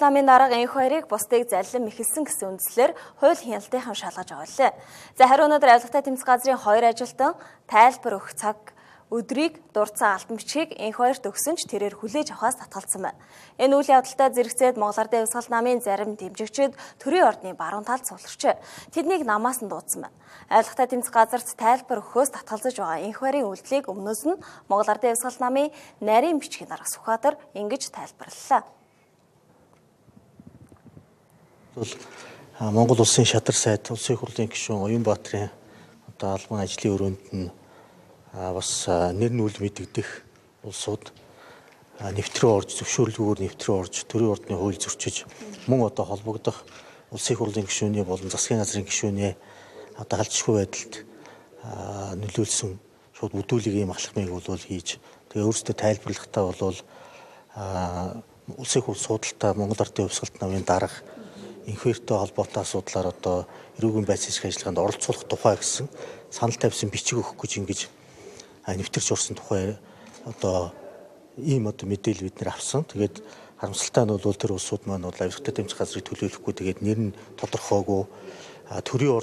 Намын дарга энэ хоёрыг бусдыг заллан мэхэлсэн гэсэн үндслээр хууль хяналтынхан шалгаж авлаа. За хариу өнөөдөр авилгатай тэмцэх газрын 2 ажилтан тайлбар өгөх цаг өдрийг дурдсан алтан бичгийг энэ хоёрт өгсөн ч тэрээр хүлээж авахаас татгалцсан байна. Энэ үйл явдалтай зэрэгцээд Монгол Ардын Хувьсгал намын зарим дэмжигчид төрийн ордны баруун талд суулгачээ. Тэднийг намаас нь дуудсан байна. Авилгатай тэмцэх газарт тайлбар өгөхөөс татгалзаж байгаа энэ хоёрын үйлдэлийг өмнөөс нь Монгол Ардын Хувьсгал намын нарийн бичгийн дарга Сүхбаатар ингэж тайлбарллаа. Монгол улсын шадар сайд улсын их хурлын гишүүн Оюнбаатрын албан ажлын өрөөнд нь бас нэр нь үл мэдэгдэх улсууд нэвтрээ орж зөвшөөрлгүйгээр нэвтрээ орж төрийн ордны хууль зөрчиж мөн холбогдох улсын их хурлын гишүүний болон засгийн газрын гишүүний халдшгүй байдалд нөлөөлсөн шууд үдүүлэг ийм алхмыг хийж тэгээ өөрсдөө тайлбарлахдаа улсын их хурл судалтаа Монгол Ардын Хувьсгалт намын дарга инхээртэй холбоотой асуудлаар эрүүгийн байцын ажиллагаанд оролцуулах тухай гэсэн санал тавьсан бичиг өгөх гэж ингэж нэвтэрч орсон тухай ийм мэдээлэл бид нэр авсан. Тэгээд харамсалтай нь бол тэр улсууд маань авилгатай тэмцэх газрыг төлөөлөхгүй тэгээд нэр нь тодорхойгүй төрийн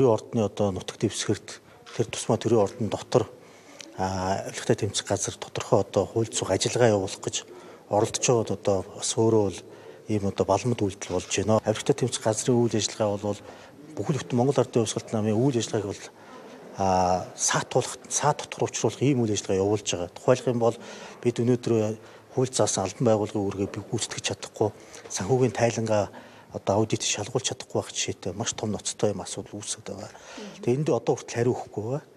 ордны нутаг дэвсгэрт тэр тусмаа төрийн ордон дотор авилгатай тэмцэх газар тодорхой хууль зүйн ажиллагаа явуулах гэж оролдож байгаа бас өөрөө бол ийм балмад үйлдэл болж байна. Авилгатай тэмцэх газрын үйл ажиллагаа бол бүхэл бүтэн Монгол Ардын Хувьсгалт намын үйл ажиллагааг бол саад дотор учруулах ийм үйл ажиллагаа явуулж байгаа. Тухайлх юм бол бид өнөөдөр хууль заасан албан байгууллагын үүргээ гүйцэтгэж чадахгүй, санхүүгийн тайлангаа аудит шалгуулж чадахгүй байх жишээтэй маш том ноцтой юм асуудал үүсэж байгаа. Тэгээ энд хүртэл хариу өгөхгүй байна.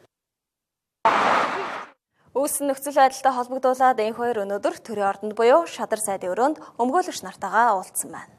Үүссэн нөхцөл байдалтай холбогдуулаад энэ хоёр өнөөдөр төрийн ордонд буюу шадар сайдын өрөөнд өмгөөлөгч нартайгаа уулзсан байна.